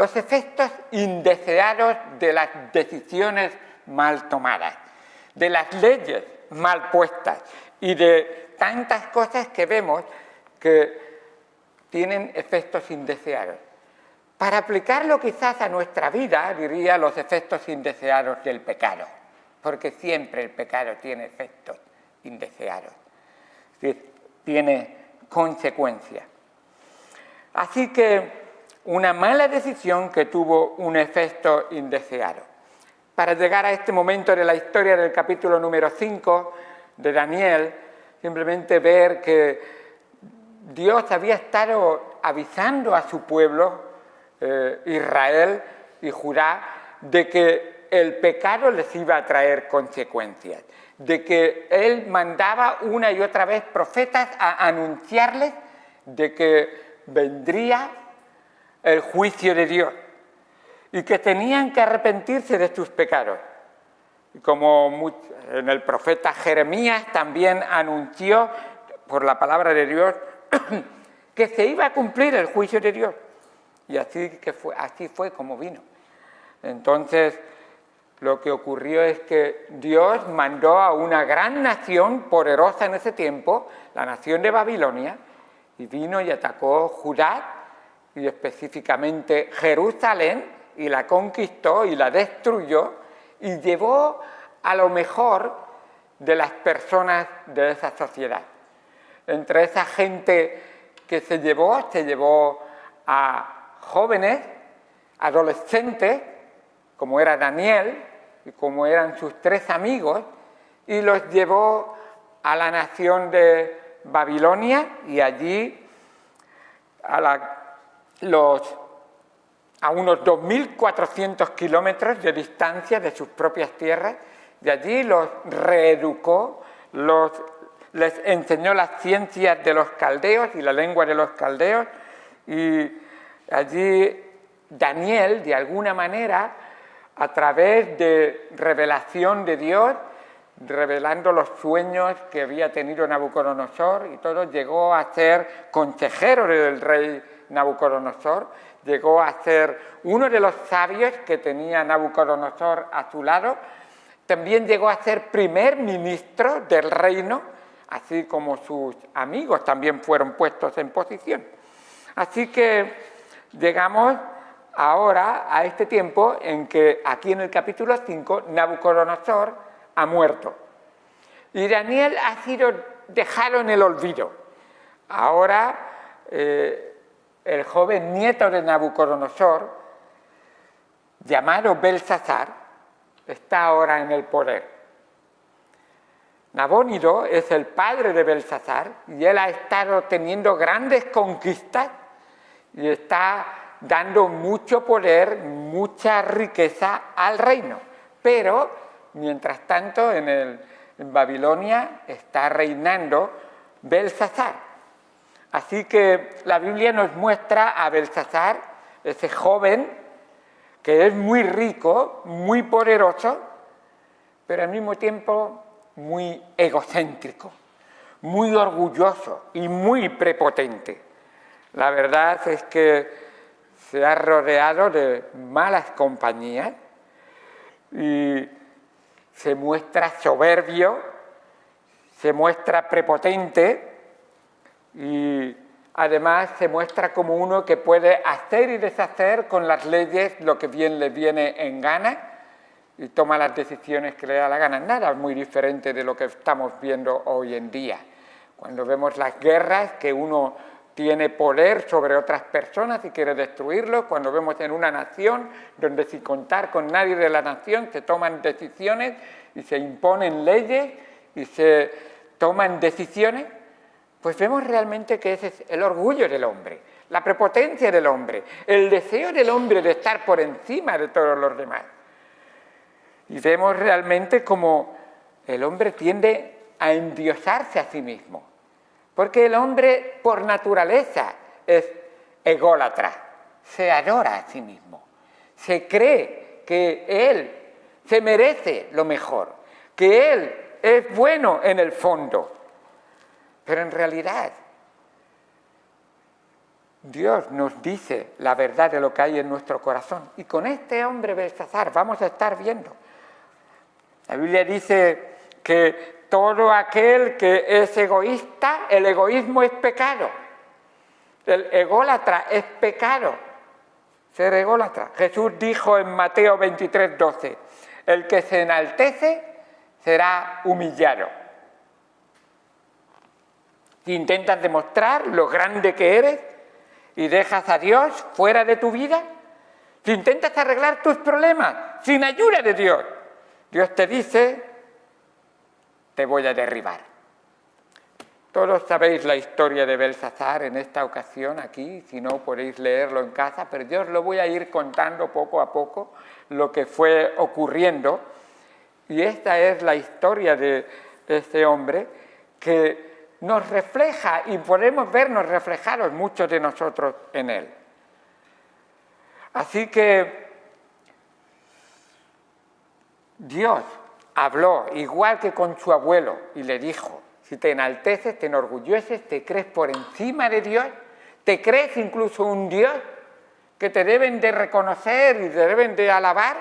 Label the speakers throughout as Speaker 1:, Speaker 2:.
Speaker 1: los efectos indeseados de las decisiones mal tomadas, de las leyes mal puestas y de tantas cosas que vemos que tienen efectos indeseados. Para aplicarlo quizás a nuestra vida, diría los efectos indeseados del pecado, porque siempre el pecado tiene efectos indeseados, es decir, tiene consecuencias. Así que una mala decisión que tuvo un efecto indeseado. Para llegar a este momento de la historia del capítulo número 5 de Daniel, simplemente ver que Dios había estado avisando a su pueblo, Israel y Judá, de que el pecado les iba a traer consecuencias, de que Él mandaba una y otra vez profetas a anunciarles de que vendría el juicio de Dios y que tenían que arrepentirse de sus pecados. Y como en el profeta Jeremías también anunció por la palabra de Dios que se iba a cumplir el juicio de Dios. Y así fue como vino. Entonces, lo que ocurrió es que Dios mandó a una gran nación poderosa en ese tiempo, la nación de Babilonia, y vino y atacó Judá, y específicamente Jerusalén, y la conquistó y la destruyó, y llevó a lo mejor de las personas de esa sociedad. Entre esa gente que se llevó a jóvenes, adolescentes, como era Daniel y como eran sus 3 amigos, y los llevó a la nación de Babilonia, y allí a unos 2.400 kilómetros de distancia de sus propias tierras, y allí los reeducó, les enseñó las ciencias de los caldeos y la lengua de los caldeos, y allí Daniel, de alguna manera, a través de revelación de Dios, revelando los sueños que había tenido Nabucodonosor y todo, llegó a ser consejero del rey Nabucodonosor, llegó a ser uno de los sabios que tenía Nabucodonosor a su lado, también llegó a ser primer ministro del reino, así como sus amigos también fueron puestos en posición. Así que llegamos ahora a este tiempo en que aquí en el capítulo 5 Nabucodonosor ha muerto y Daniel ha sido dejado en el olvido. Ahora el joven nieto de Nabucodonosor, llamado Belsasar, está ahora en el poder. Nabónido es el padre de Belsasar y él ha estado teniendo grandes conquistas y está dando mucho poder, mucha riqueza al reino. Pero, mientras tanto, en Babilonia está reinando Belsasar. Así que la Biblia nos muestra a Belsasar, ese joven que es muy rico, muy poderoso, pero al mismo tiempo muy egocéntrico, muy orgulloso y muy prepotente. La verdad es que se ha rodeado de malas compañías y se muestra soberbio, se muestra prepotente y además se muestra como uno que puede hacer y deshacer con las leyes lo que bien le viene en gana y toma las decisiones que le da la gana. Nada muy diferente de lo que estamos viendo hoy en día. Cuando vemos las guerras, que uno tiene poder sobre otras personas y quiere destruirlos, cuando vemos en una nación donde sin contar con nadie de la nación se toman decisiones y se imponen leyes y se toman decisiones, pues vemos realmente que ese es el orgullo del hombre, la prepotencia del hombre, el deseo del hombre de estar por encima de todos los demás. Y vemos realmente como el hombre tiende a endiosarse a sí mismo, porque el hombre por naturaleza es ególatra, se adora a sí mismo, se cree que él se merece lo mejor, que él es bueno en el fondo, pero en realidad Dios nos dice la verdad de lo que hay en nuestro corazón. Y con este hombre Belsasar vamos a estar viendo. La Biblia dice que todo aquel que es egoísta, el egoísmo es pecado. El ególatra es pecado. Ser ególatra. Jesús dijo en Mateo 23:12, el que se enaltece será humillado. Si intentas demostrar lo grande que eres y dejas a Dios fuera de tu vida, si intentas arreglar tus problemas sin ayuda de Dios, Dios te dice, te voy a derribar. Todos sabéis la historia de Belsasar en esta ocasión aquí, si no podéis leerlo en casa, pero yo os lo voy a ir contando poco a poco lo que fue ocurriendo. Y esta es la historia de este hombre que nos refleja y podemos vernos reflejados muchos de nosotros en él. Así que Dios habló igual que con su abuelo y le dijo, si te enalteces, te enorgulleces, te crees por encima de Dios, te crees incluso un Dios que te deben de reconocer y te deben de alabar,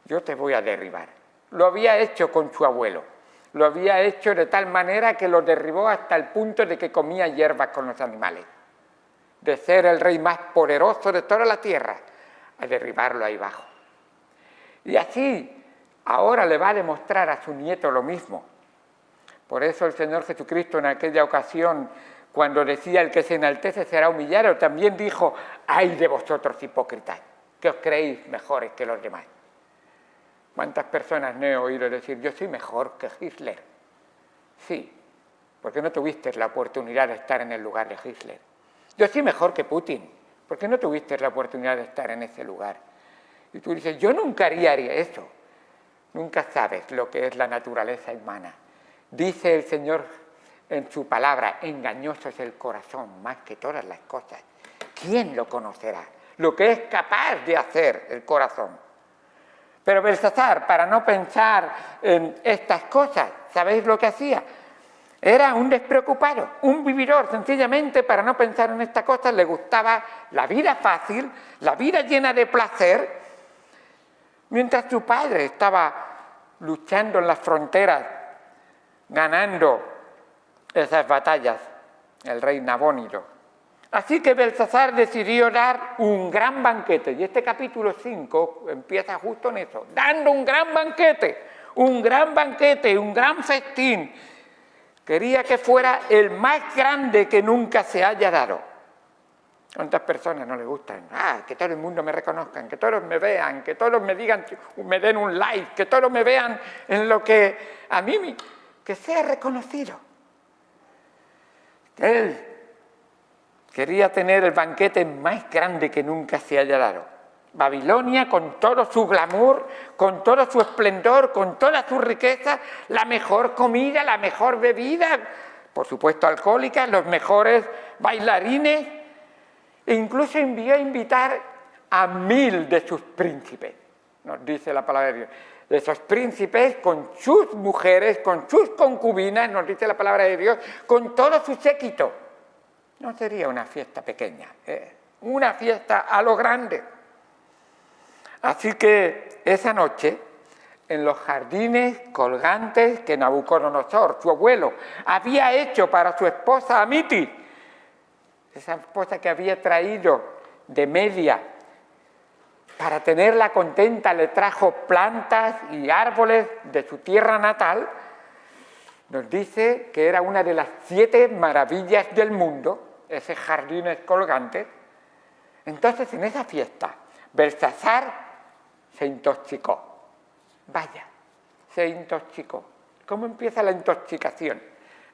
Speaker 1: yo te voy a derribar. Lo había hecho con su abuelo, lo había hecho de tal manera que lo derribó hasta el punto de que comía hierbas con los animales. De ser el rey más poderoso de toda la tierra, a derribarlo ahí abajo. Y así, ahora le va a demostrar a su nieto lo mismo. Por eso el Señor Jesucristo en aquella ocasión, cuando decía el que se enaltece será humillado, también dijo, ¡ay de vosotros hipócritas, que os creéis mejores que los demás! ¿Cuántas personas no he oído decir, yo soy mejor que Hitler? Sí, porque no tuviste la oportunidad de estar en el lugar de Hitler. Yo soy mejor que Putin, porque no tuviste la oportunidad de estar en ese lugar. Y tú dices, yo nunca haría eso. Nunca sabes lo que es la naturaleza humana. Dice el Señor en su palabra, engañoso es el corazón más que todas las cosas. ¿Quién lo conocerá? Lo que es capaz de hacer el corazón. Pero Belsasar, para no pensar en estas cosas, ¿sabéis lo que hacía? Era un despreocupado, un vividor, sencillamente para no pensar en estas cosas, le gustaba la vida fácil, la vida llena de placer, mientras su padre estaba luchando en las fronteras, ganando esas batallas, el rey Nabónido. Así que Belsasar decidió dar un gran banquete, y este capítulo 5 empieza justo en eso, dando un gran banquete, un gran festín. Quería que fuera el más grande que nunca se haya dado. ¿Cuántas personas no les gustan? Que todo el mundo me reconozcan, que todos me vean, que todos me digan, me den un like, que todos me vean en lo que a mí, que sea reconocido. Él quería tener el banquete más grande que nunca se haya dado. Babilonia, con todo su glamour, con todo su esplendor, con toda su riqueza, la mejor comida, la mejor bebida, por supuesto alcohólica, los mejores bailarines, e incluso envió a invitar a 1000 de sus príncipes, nos dice la palabra de Dios. De esos príncipes con sus mujeres, con sus concubinas, nos dice la palabra de Dios, con todo su séquito. No sería una fiesta pequeña, una fiesta a lo grande. Así que esa noche, en los jardines colgantes que Nabucodonosor, su abuelo, había hecho para su esposa Amitis, esa esposa que había traído de Media, para tenerla contenta, le trajo plantas y árboles de su tierra natal. Nos dice que era una de las 7 maravillas del mundo, ese jardines colgantes. Entonces, en esa fiesta, Belsasar se intoxicó. Vaya, se intoxicó. ¿Cómo empieza la intoxicación?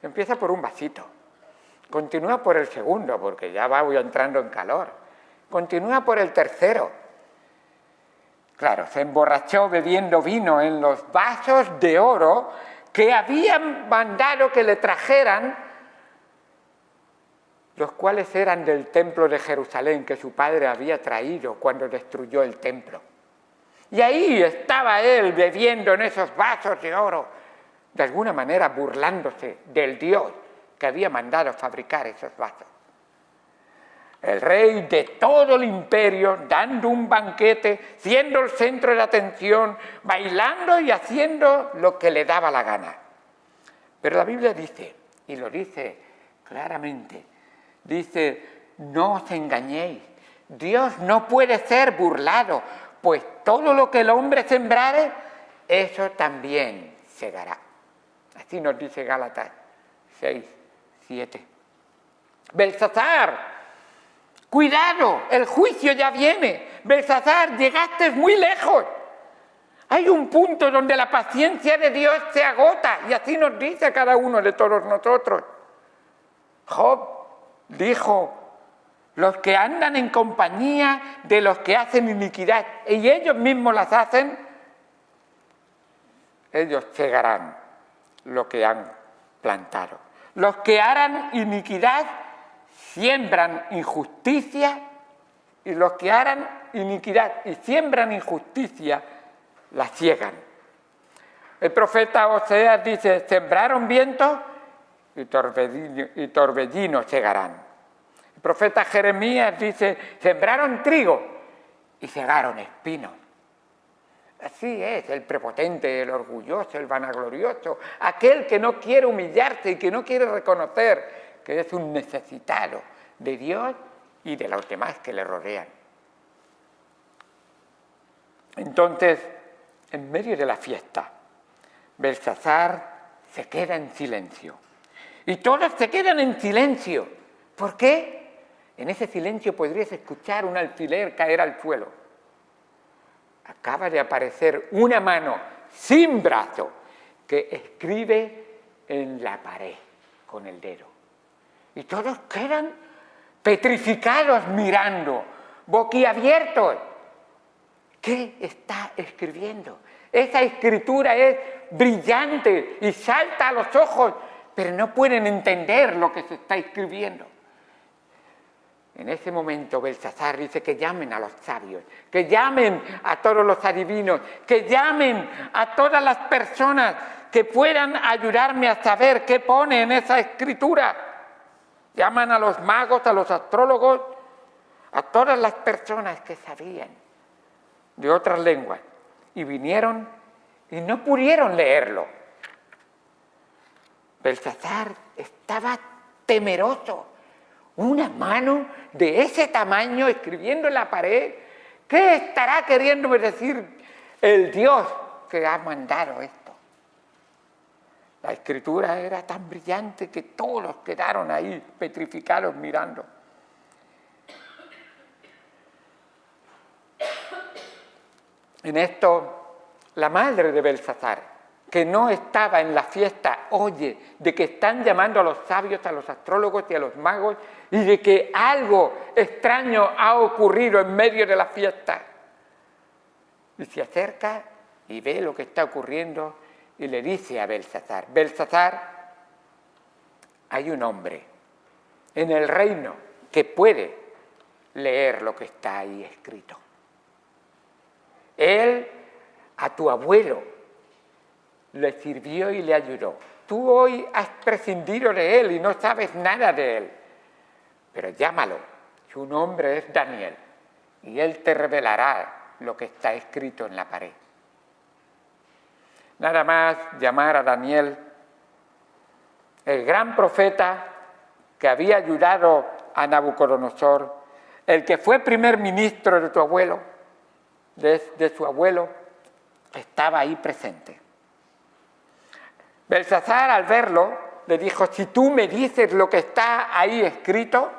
Speaker 1: Empieza por un vasito, continúa por el segundo, porque ya voy entrando en calor, continúa por el tercero. Claro, se emborrachó bebiendo vino en los vasos de oro que habían mandado que le trajeran, los cuales eran del templo de Jerusalén que su padre había traído cuando destruyó el templo. Y ahí estaba él bebiendo en esos vasos de oro, de alguna manera burlándose del Dios que había mandado fabricar esos vasos. el rey de todo el imperio, dando un banquete, siendo el centro de la atención, bailando y haciendo lo que le daba la gana. Pero la Biblia dice, y lo dice claramente, dice, no os engañéis, Dios no puede ser burlado, pues todo lo que el hombre sembrare, eso también segará. Así nos dice Gálatas 6, 7. Belsasar, cuidado, el juicio ya viene. Belsasar, llegaste muy lejos. Hay un punto donde la paciencia de Dios se agota, y así nos dice a cada uno de todos nosotros. Job dijo, los que andan en compañía de los que hacen iniquidad, y ellos mismos las hacen, ellos segarán lo que han plantado. Los que harán iniquidad, siembran injusticia, y los que harán iniquidad y siembran injusticia, la ciegan. El profeta Oseas dice, sembraron vientos y torbellinos segarán. El profeta Jeremías dice, sembraron trigo y segaron espinos. Así es el prepotente, el orgulloso, el vanaglorioso, aquel que no quiere humillarse y que no quiere reconocer que es un necesitado de Dios y de los demás que le rodean. Entonces, en medio de la fiesta, Belsasar se queda en silencio. Y todos se quedan en silencio. ¿Por qué? En ese silencio podrías escuchar un alfiler caer al suelo. Acaba de aparecer una mano sin brazo que escribe en la pared con el dedo. Y todos quedan petrificados mirando, boquiabiertos. ¿Qué está escribiendo? Esa escritura es brillante y salta a los ojos, pero no pueden entender lo que se está escribiendo. En ese momento Belsasar dice que llamen a los sabios, que llamen a todos los adivinos, que llamen a todas las personas que puedan ayudarme a saber qué pone en esa escritura. Llaman a los magos, a los astrólogos, a todas las personas que sabían de otras lenguas, y vinieron y no pudieron leerlo. Belsasar estaba temeroso. Una mano de ese tamaño escribiendo en la pared. ¿Qué estará queriéndome decir el Dios que ha mandado esto? La escritura era tan brillante que todos quedaron ahí petrificados mirando. En esto, la madre de Belsasar, que no estaba en la fiesta, oye de que están llamando a los sabios, a los astrólogos y a los magos, y de que algo extraño ha ocurrido en medio de la fiesta. Y se acerca y ve lo que está ocurriendo y le dice a Belsasar, Belsasar, hay un hombre en el reino que puede leer lo que está ahí escrito. Él a tu abuelo le sirvió y le ayudó. Tú hoy has prescindido de él y no sabes nada de él. Pero llámalo, su nombre es Daniel, y él te revelará lo que está escrito en la pared. Nada más llamar a Daniel, el gran profeta que había ayudado a Nabucodonosor, el que fue primer ministro de tu abuelo, de su abuelo, estaba ahí presente. Belsasar, al verlo, le dijo, si tú me dices lo que está ahí escrito,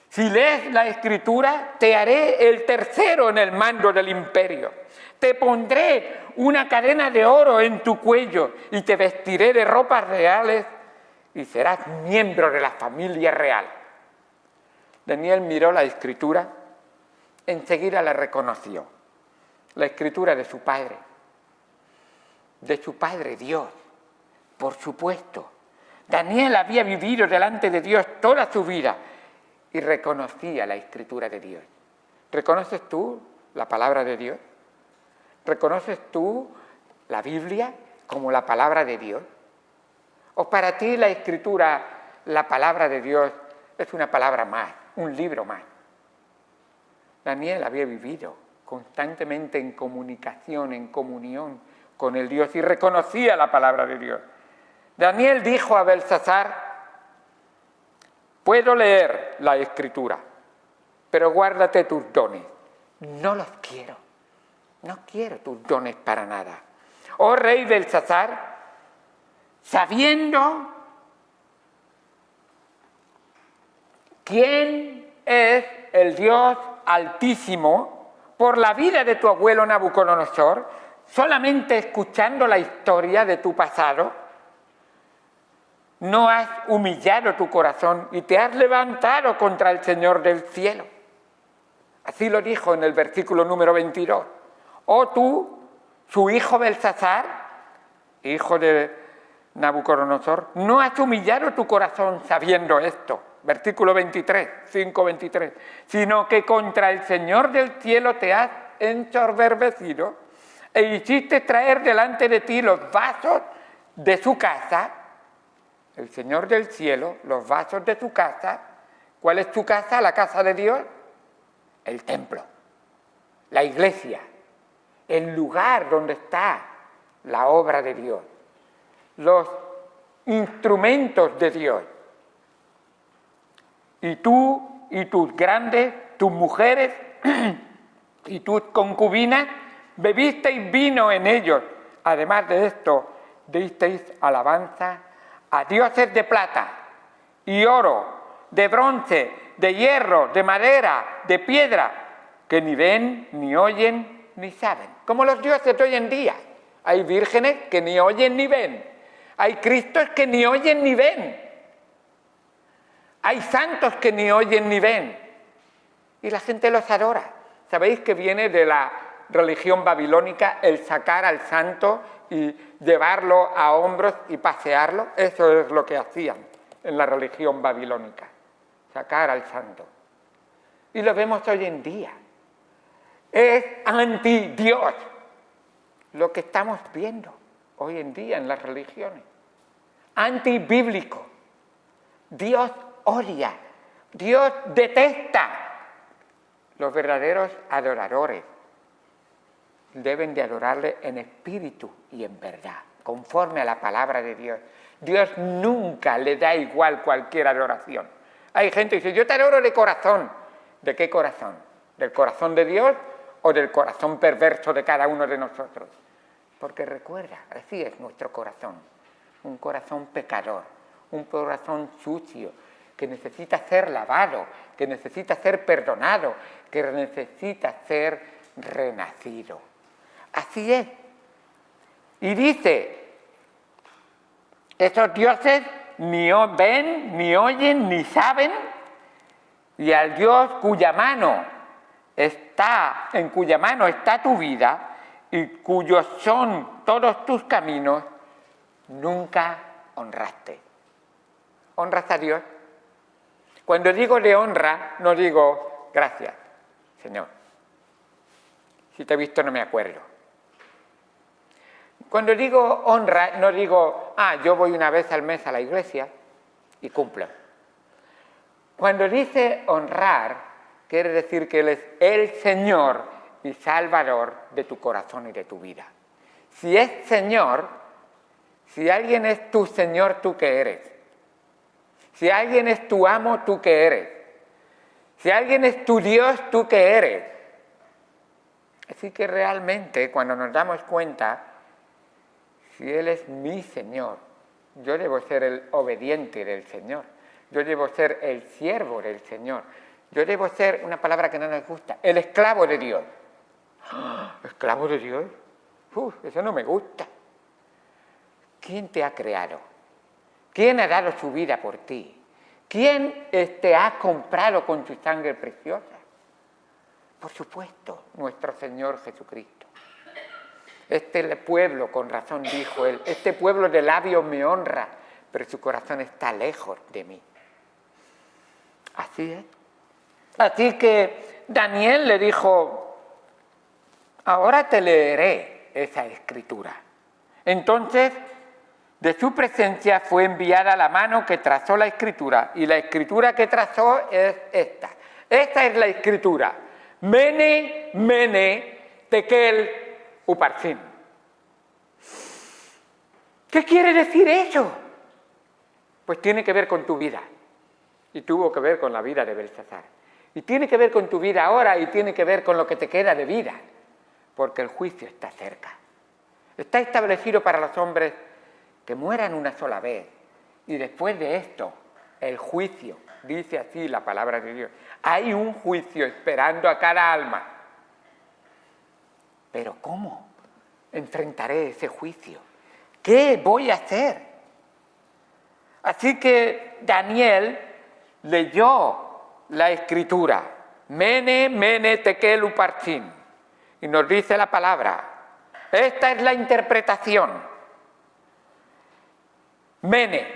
Speaker 1: si lees la escritura, te haré el tercero en el mando del imperio. Te pondré una cadena de oro en tu cuello y te vestiré de ropas reales y serás miembro de la familia real. Daniel miró la escritura, enseguida la reconoció. La escritura de su padre Dios, por supuesto. Daniel había vivido delante de Dios toda su vida y reconocía la escritura de Dios. ¿Reconoces tú la palabra de Dios? ¿Reconoces tú la Biblia como la palabra de Dios? ¿O para ti la escritura, la palabra de Dios, es una palabra más, un libro más. Daniel había vivido constantemente en comunicación, en comunión con el Dios y reconocía la palabra de Dios. Daniel dijo a Belsasar: puedo leer la Escritura, pero guárdate tus dones. No los quiero, no quiero tus dones para nada. Oh rey Belsasar, sabiendo quién es el Dios Altísimo, por la vida de tu abuelo Nabucodonosor, solamente escuchando la historia de tu pasado, no has humillado tu corazón y te has levantado contra el Señor del cielo. Así lo dijo en el versículo número 22. Oh tú, su hijo Belsasar, hijo de Nabucodonosor, no has humillado tu corazón sabiendo esto. Versículo 23, 5:23. Sino que contra el Señor del cielo te has ensoberbecido e hiciste traer delante de ti los vasos de su casa. El Señor del cielo, los vasos de su casa. ¿Cuál es tu casa? La casa de Dios. El templo, la iglesia, el lugar donde está la obra de Dios, los instrumentos de Dios. Y tú y tus mujeres y tus concubinas bebisteis vino en ellos. Además de esto, disteis alabanza a dioses de plata y oro, de bronce, de hierro, de madera, de piedra, que ni ven, ni oyen, ni saben. Como los dioses de hoy en día. Hay vírgenes que ni oyen ni ven. Hay cristos que ni oyen ni ven. Hay santos que ni oyen ni ven. Y la gente los adora. ¿Sabéis que viene de la religión babilónica el sacar al santo y llevarlo a hombros y pasearlo? Eso es lo que hacían en la religión babilónica. Sacar al santo. Y lo vemos hoy en día. Es anti-Dios lo que estamos viendo hoy en día en las religiones. Anti-bíblico. Dios odia, Dios detesta. Los verdaderos adoradores deben de adorarle en espíritu y en verdad, conforme a la palabra de Dios. Dios nunca le da igual cualquier adoración. Hay gente que dice: yo te adoro de corazón. ¿De qué corazón? ¿Del corazón de Dios o del corazón perverso de cada uno de nosotros? Porque recuerda, así es nuestro corazón. Un corazón pecador, un corazón sucio, que necesita ser lavado, que necesita ser perdonado, que necesita ser renacido. Así es. Y dice: esos dioses ni ven, ni oyen, ni saben, y al Dios en cuya mano está tu vida, y cuyos son todos tus caminos, nunca honraste. ¿Honras a Dios? Cuando digo de honra, no digo gracias, Señor. Si te he visto no me acuerdo. Cuando digo honra, no digo: yo voy una vez al mes a la iglesia y cumplo. Cuando dice honrar, quiere decir que Él es el Señor y Salvador de tu corazón y de tu vida. Si es Señor, si alguien es tu Señor, ¿tú qué eres? Si alguien es tu amo, ¿tú qué eres? Si alguien es tu Dios, ¿tú qué eres? Así que realmente, cuando nos damos cuenta, si Él es mi Señor, yo debo ser el obediente del Señor. Yo debo ser el siervo del Señor. Yo debo ser, una palabra que no nos gusta, el esclavo de Dios. ¿Esclavo de Dios? Eso no me gusta. ¿Quién te ha creado? ¿Quién ha dado su vida por ti? ¿Quién te ha comprado con su sangre preciosa? Por supuesto, nuestro Señor Jesucristo. Este pueblo, con razón dijo Él, este pueblo de labios me honra, pero su corazón está lejos de mí. Así es. Así que Daniel le dijo: ahora te leeré esa escritura. Entonces De su presencia fue enviada la mano que trazó la escritura, y la escritura que trazó es esta. Esta es la escritura. Mene, mene, tekel, uparsin. ¿Qué quiere decir eso? Pues tiene que ver con tu vida. Y tuvo que ver con la vida de Belsasar. Y tiene que ver con tu vida ahora, y tiene que ver con lo que te queda de vida. Porque el juicio está cerca. Está establecido para los hombres que mueran una sola vez, y después de esto, el juicio, dice así la palabra de Dios. Hay un juicio esperando a cada alma. Pero ¿cómo enfrentaré ese juicio? ¿Qué voy a hacer? Así que Daniel leyó la escritura, mene, mene, tekel, uparsin, y nos dice la palabra. Esta es la interpretación. Mene,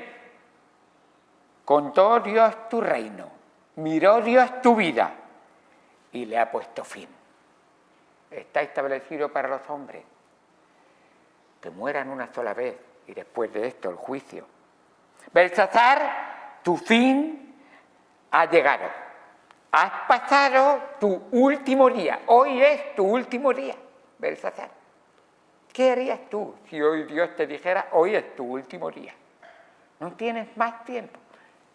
Speaker 1: contó Dios tu reino, miró Dios tu vida y le ha puesto fin. Está establecido para los hombres que mueran una sola vez y después de esto el juicio. Belsasar, tu fin ha llegado. Has pasado tu último día. Hoy es tu último día, Belsasar. ¿Qué harías tú si hoy Dios te dijera, hoy es tu último día? No tienes más tiempo.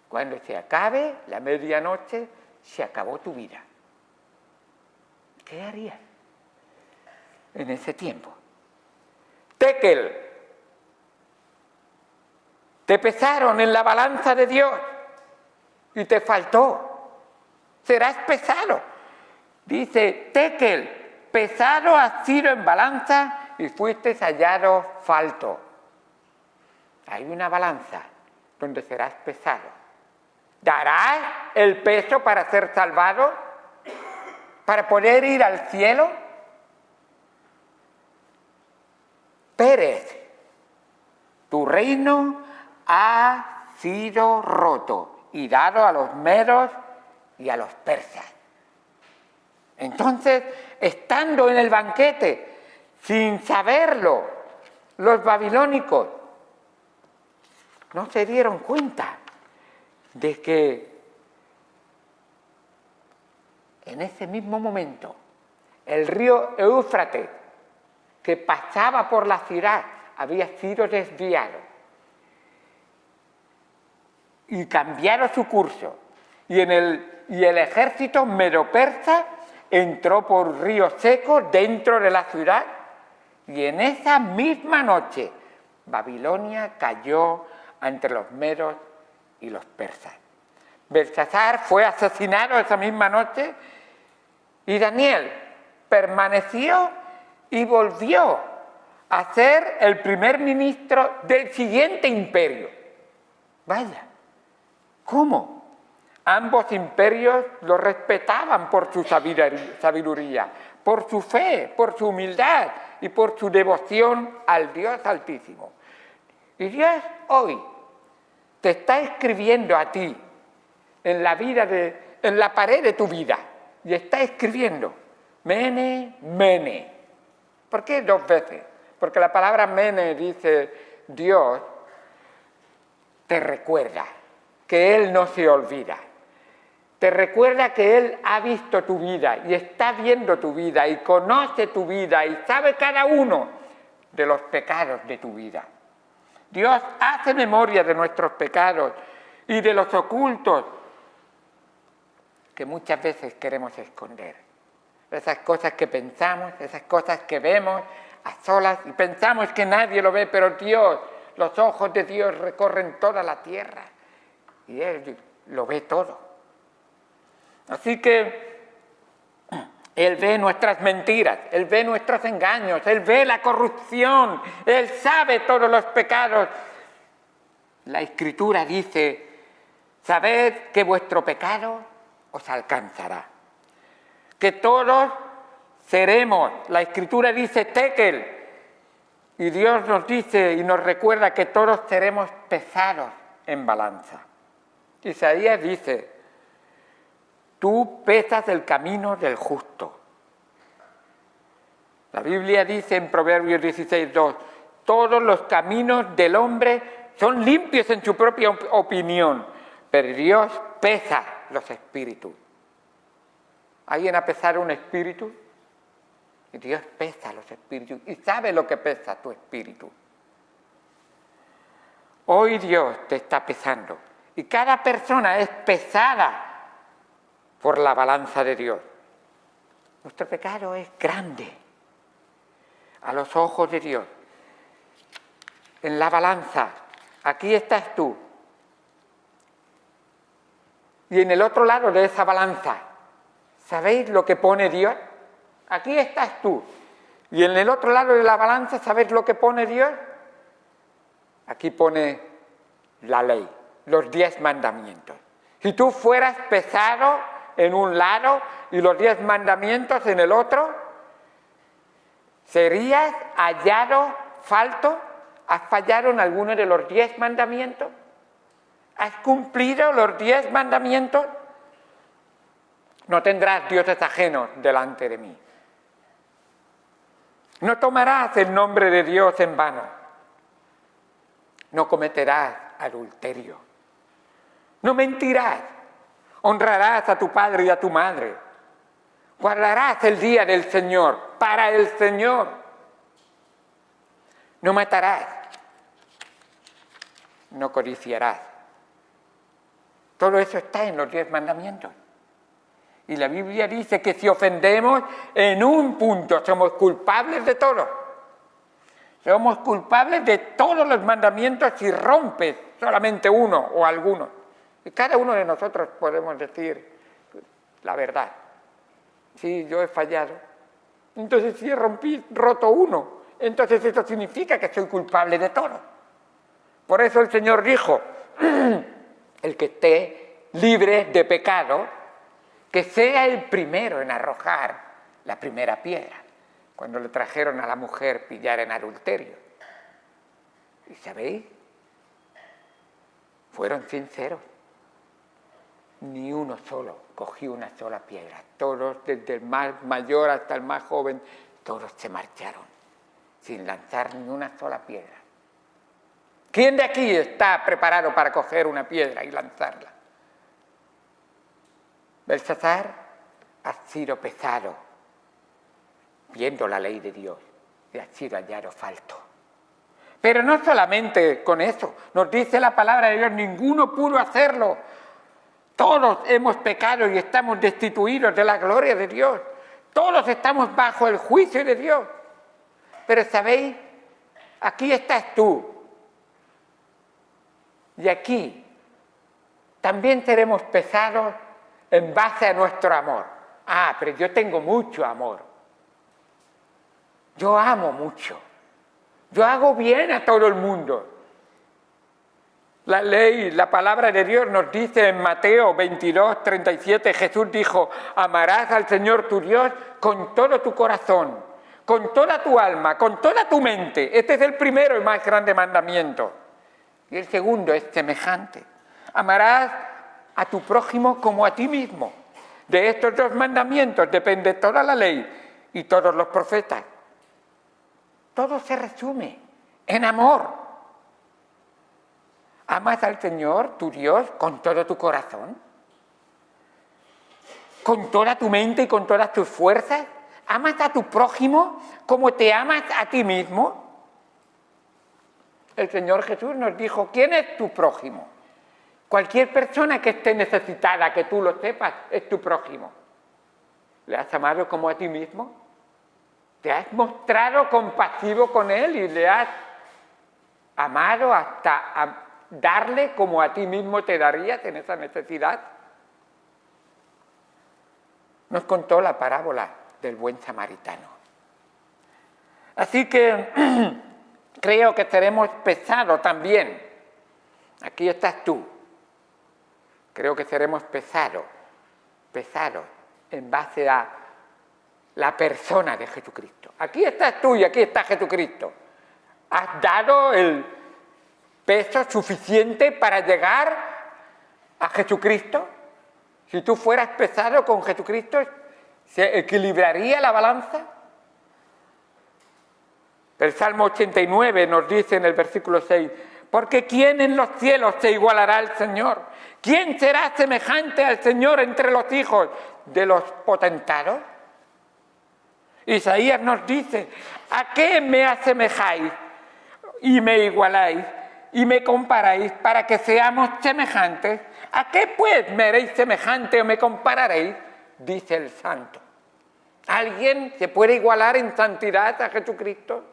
Speaker 1: Cuando se acabe la medianoche, se acabó tu vida. ¿Qué harías en ese tiempo? Tekel, te pesaron en la balanza de Dios y te faltó. Serás pesado. Dice, tekel, pesado has sido en balanza y fuiste hallado falto. Hay una balanza donde serás pesado. ¿Darás el peso para ser salvado? ¿Para poder ir al cielo? Pérez, tu reino ha sido roto y dado a los medos y a los persas. Entonces, estando en el banquete, sin saberlo, los babilónicos no se dieron cuenta de que en ese mismo momento el río Éufrates, que pasaba por la ciudad, había sido desviado y cambiado su curso, y el ejército medo-persa entró por río seco dentro de la ciudad, y en esa misma noche Babilonia cayó entre los medos y los persas. Belsasar fue asesinado esa misma noche y Daniel permaneció y volvió a ser el primer ministro del siguiente imperio. Vaya, ¿cómo? Ambos imperios lo respetaban por su sabiduría, por su fe, por su humildad y por su devoción al Dios Altísimo. Y Dios hoy te está escribiendo a ti en la pared de tu vida, y está escribiendo mene, mene. ¿Por qué dos veces? Porque la palabra mene dice Dios te recuerda que Él no se olvida. Te recuerda que Él ha visto tu vida y está viendo tu vida y conoce tu vida y sabe cada uno de los pecados de tu vida. Dios hace memoria de nuestros pecados y de los ocultos que muchas veces queremos esconder. Esas cosas que pensamos, esas cosas que vemos a solas y pensamos que nadie lo ve, pero Dios, los ojos de Dios recorren toda la tierra y Él lo ve todo. Así que Él ve nuestras mentiras, Él ve nuestros engaños, Él ve la corrupción, Él sabe todos los pecados. La Escritura dice, sabed que vuestro pecado os alcanzará, que todos seremos, la Escritura dice tekel, y Dios nos dice y nos recuerda que todos seremos pesados en balanza. Isaías dice, tú pesas el camino del justo. La Biblia dice en Proverbios 16:2, Todos los caminos del hombre son limpios en su propia opinión, pero Dios pesa los espíritus. ¿Alguien ha pesado un espíritu? Y Dios pesa los espíritus y sabe lo que pesa tu espíritu. Hoy Dios te está pesando y cada persona es pesada por la balanza de Dios. Nuestro pecado es grande a los ojos de Dios. En la balanza, aquí estás tú. Y en el otro lado de esa balanza, ¿sabéis lo que pone Dios? Aquí estás tú. Y en el otro lado de la balanza, ¿sabéis lo que pone Dios? Aquí pone la ley, los 10 mandamientos. Si tú fueras pesado en un lado y los 10 mandamientos en el otro, ¿serías hallado falto? ¿Has fallado en alguno de los 10 mandamientos? ¿Has cumplido los 10 mandamientos? No tendrás dioses ajenos delante de mí. No tomarás el nombre de Dios en vano. No cometerás adulterio. No mentirás. Honrarás a tu padre y a tu madre. Guardarás el día del Señor, para el Señor. No matarás. No codiciarás. Todo eso está en los 10 mandamientos. Y la Biblia dice que si ofendemos en un punto, somos culpables de todo. Somos culpables de todos los mandamientos si rompes solamente uno o alguno. Y cada uno de nosotros podemos decir la verdad. Sí, yo he fallado. Entonces si he roto uno, entonces eso significa que soy culpable de todo. Por eso el Señor dijo, el que esté libre de pecado, que sea el primero en arrojar la primera piedra, cuando le trajeron a la mujer pillar en adulterio. ¿Y sabéis? Fueron sinceros. Ni uno solo cogió una sola piedra. Todos, desde el más mayor hasta el más joven, todos se marcharon, sin lanzar ni una sola piedra. ¿Quién de aquí está preparado para coger una piedra y lanzarla? Belsasar ha sido pesado, viendo la ley de Dios, y ha sido hallado falto. Pero no solamente con eso, nos dice la palabra de Dios, ninguno pudo hacerlo. Todos hemos pecado y estamos destituidos de la gloria de Dios. Todos estamos bajo el juicio de Dios. Pero ¿sabéis? Aquí estás tú. Y aquí también seremos pesados en base a nuestro amor. Ah, pero yo tengo mucho amor. Yo amo mucho. Yo hago bien a todo el mundo. La ley, la palabra de Dios nos dice en Mateo 22, 37, Jesús dijo, amarás al Señor tu Dios con todo tu corazón, con toda tu alma, con toda tu mente. Este es el primero y más grande mandamiento. Y el segundo es semejante. Amarás a tu prójimo como a ti mismo. De estos 2 mandamientos depende toda la ley y todos los profetas. Todo se resume en amor. ¿Amas al Señor, tu Dios, con todo tu corazón? ¿Con toda tu mente y con todas tus fuerzas? ¿Amas a tu prójimo como te amas a ti mismo? El Señor Jesús nos dijo, ¿quién es tu prójimo? Cualquier persona que esté necesitada, que tú lo sepas, es tu prójimo. ¿Le has amado como a ti mismo? ¿Te has mostrado compasivo con él y le has amado hasta darle como a ti mismo te darías en esa necesidad? Nos contó la parábola del buen samaritano. Así que creo que seremos pesados también. Aquí estás tú. Creo que seremos pesados en base a la persona de Jesucristo. Aquí estás tú y aquí está Jesucristo. ¿Has dado el peso suficiente para llegar a Jesucristo? Si tú fueras pesado con Jesucristo, ¿se equilibraría la balanza? El Salmo 89 nos dice en el versículo 6, porque ¿quién en los cielos se igualará al Señor? ¿Quién será semejante al Señor entre los hijos de los potentados? Isaías nos dice, ¿a qué me asemejáis y me igualáis y me comparáis para que seamos semejantes? ¿A qué pues me haréis semejante o me compararéis? Dice el Santo. ¿Alguien se puede igualar en santidad a Jesucristo?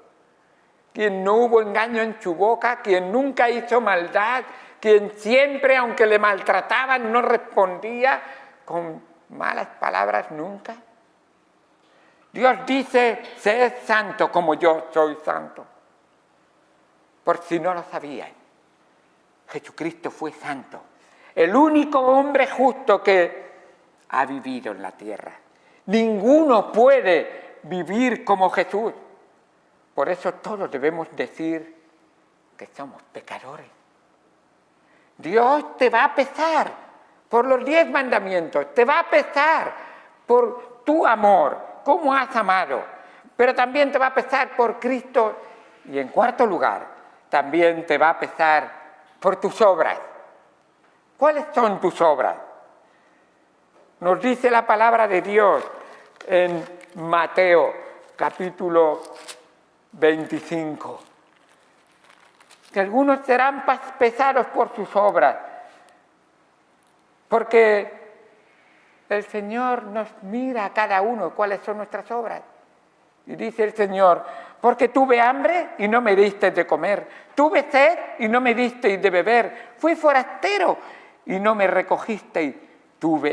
Speaker 1: Quien no hubo engaño en su boca, quien nunca hizo maldad, quien siempre, aunque le maltrataban, no respondía con malas palabras nunca. Dios dice, sed santo como yo soy santo. Por si no lo sabían, Jesucristo fue santo, el único hombre justo que ha vivido en la tierra. Ninguno puede vivir como Jesús. Por eso todos debemos decir que somos pecadores. Dios te va a pesar por los 10 mandamientos, te va a pesar por tu amor, cómo has amado, pero también te va a pesar por Cristo y en cuarto lugar, también te va a pesar por tus obras. ¿Cuáles son tus obras? Nos dice la palabra de Dios en Mateo capítulo 25, que algunos serán pesados por sus obras, porque el Señor nos mira a cada uno cuáles son nuestras obras. Y dice el Señor, porque tuve hambre y no me disteis de comer, tuve sed y no me disteis de beber, fui forastero y no me recogisteis,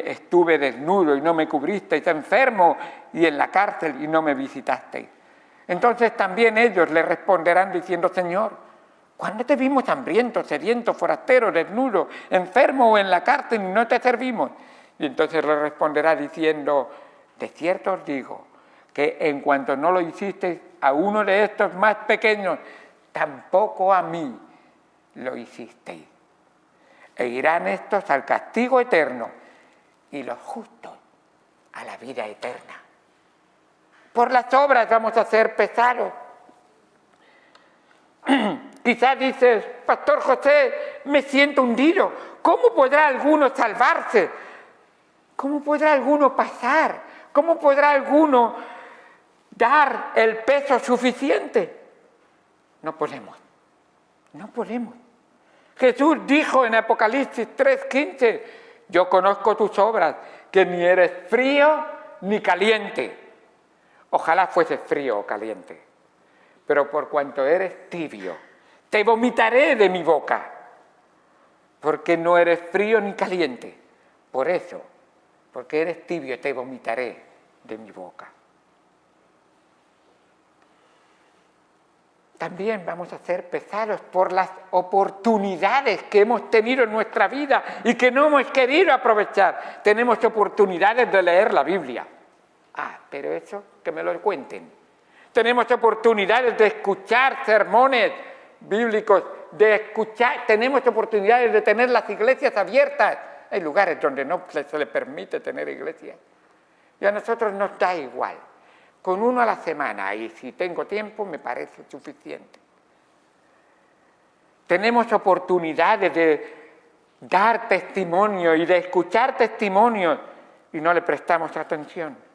Speaker 1: estuve desnudo y no me cubristeis, enfermo y en la cárcel y no me visitasteis. Entonces también ellos le responderán diciendo, Señor, ¿cuándo te vimos hambriento, sediento, forastero, desnudo, enfermo o en la cárcel y no te servimos? Y entonces le responderá diciendo, de cierto os digo, que en cuanto no lo hicisteis a uno de estos más pequeños, tampoco a mí lo hicisteis. E irán estos al castigo eterno y los justos a la vida eterna. Por las obras vamos a ser pesados. Quizás dices, Pastor José, me siento hundido. ¿Cómo podrá alguno salvarse? ¿Cómo podrá alguno pasar? ¿Cómo podrá alguno dar el peso suficiente? No podemos. No podemos. Jesús dijo en Apocalipsis 3:15, yo conozco tus obras, que ni eres frío ni caliente. Ojalá fueses frío o caliente, pero por cuanto eres tibio, te vomitaré de mi boca, porque no eres frío ni caliente. Por eso, porque eres tibio, te vomitaré de mi boca. También vamos a ser pesados por las oportunidades que hemos tenido en nuestra vida y que no hemos querido aprovechar. Tenemos oportunidades de leer la Biblia. Pero eso que me lo cuenten. Tenemos oportunidades de escuchar sermones bíblicos, tenemos oportunidades de tener las iglesias abiertas. Hay lugares donde no se les permite tener iglesias. Y a nosotros nos da igual. Con uno a la semana, y si tengo tiempo, me parece suficiente. Tenemos oportunidades de dar testimonio y de escuchar testimonios y no le prestamos atención.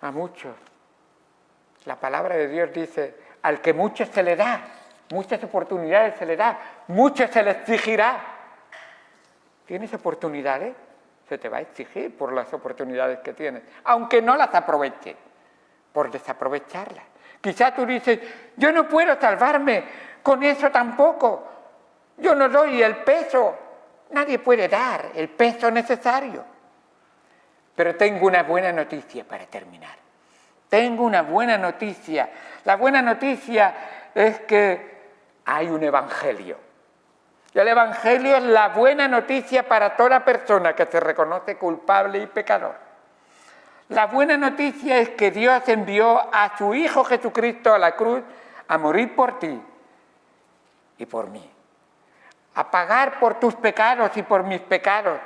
Speaker 1: A muchos, la palabra de Dios dice, al que mucho se le da, muchas oportunidades se le da, mucho se le exigirá. ¿Tienes oportunidades? Se te va a exigir por las oportunidades que tienes, aunque no las aproveches, por desaprovecharlas. Quizás tú dices, yo no puedo salvarme con eso tampoco, yo no doy el peso, nadie puede dar el peso necesario. Pero tengo una buena noticia para terminar. Tengo una buena noticia. La buena noticia es que hay un evangelio. Y el evangelio es la buena noticia para toda persona que se reconoce culpable y pecador. La buena noticia es que Dios envió a su Hijo Jesucristo a la cruz a morir por ti y por mí. A pagar por tus pecados y por mis pecados.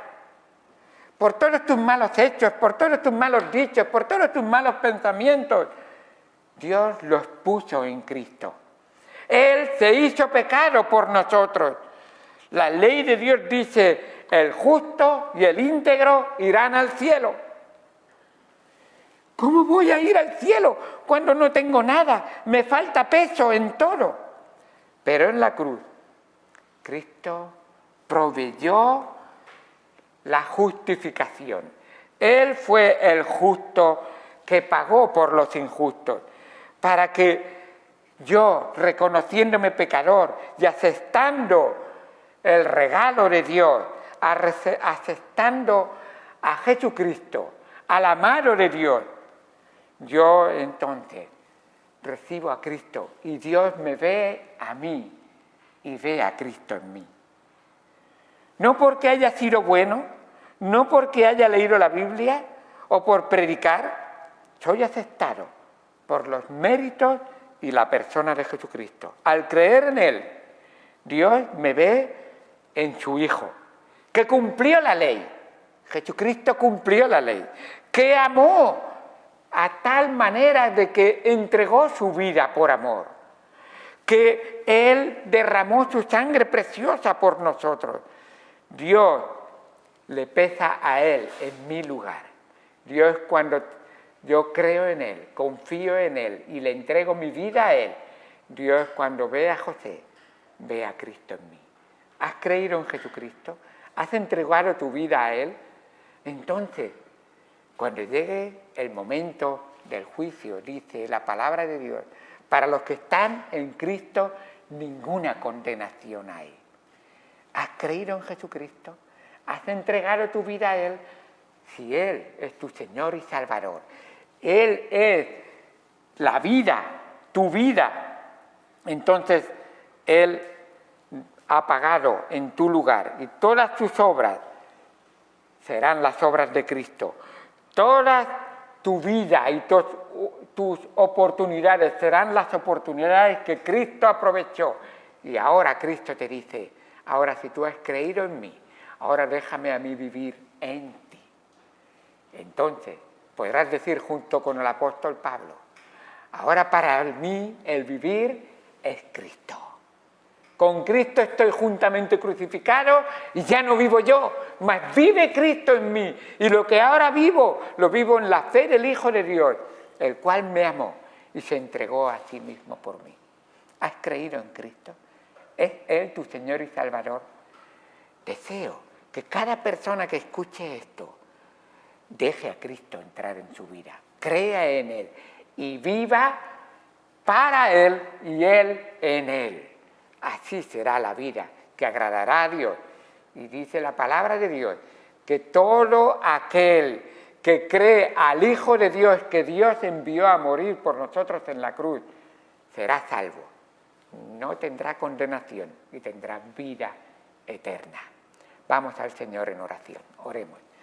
Speaker 1: Por todos tus malos hechos, por todos tus malos dichos, por todos tus malos pensamientos. Dios los puso en Cristo. Él se hizo pecado por nosotros. La ley de Dios dice, el justo y el íntegro irán al cielo. ¿Cómo voy a ir al cielo cuando no tengo nada? Me falta peso en todo. Pero en la cruz, Cristo proveyó la justificación. Él fue el justo que pagó por los injustos, para que yo, reconociéndome pecador y aceptando el regalo de Dios, aceptando a Jesucristo, al amado de Dios, yo entonces recibo a Cristo y Dios me ve a mí y ve a Cristo en mí. No porque haya sido bueno, no porque haya leído la Biblia o por predicar, soy aceptado por los méritos y la persona de Jesucristo. Al creer en Él, Dios me ve en su Hijo, que cumplió la ley. Jesucristo cumplió la ley, que amó a tal manera de que entregó su vida por amor, que Él derramó su sangre preciosa por nosotros. Dios le pesa a Él en mi lugar. Dios, cuando yo creo en Él, confío en Él y le entrego mi vida a Él, Dios, cuando ve a José, ve a Cristo en mí. ¿Has creído en Jesucristo? ¿Has entregado tu vida a Él? Entonces, cuando llegue el momento del juicio, dice la palabra de Dios, para los que están en Cristo, ninguna condenación hay. ¿Has creído en Jesucristo? ¿Has entregado tu vida a Él? Si Él es tu Señor y Salvador, Él es la vida, tu vida, entonces Él ha pagado en tu lugar y todas tus obras serán las obras de Cristo. Toda tu vida y tus oportunidades serán las oportunidades que Cristo aprovechó. Y ahora Cristo te dice, ahora si tú has creído en mí, ahora déjame a mí vivir en ti. Entonces podrás decir junto con el apóstol Pablo, ahora para mí el vivir es Cristo. Con Cristo estoy juntamente crucificado y ya no vivo yo, mas vive Cristo en mí. Y lo que ahora vivo, lo vivo en la fe del Hijo de Dios, el cual me amó y se entregó a sí mismo por mí. ¿Has creído en Cristo? ¿Es Él tu Señor y Salvador? Deseo que cada persona que escuche esto deje a Cristo entrar en su vida, crea en Él y viva para Él y Él en Él. Así será la vida que agradará a Dios. Y dice la palabra de Dios que todo aquel que cree al Hijo de Dios que Dios envió a morir por nosotros en la cruz, será salvo. No tendrá condenación y tendrá vida eterna. Vamos al Señor en oración. Oremos.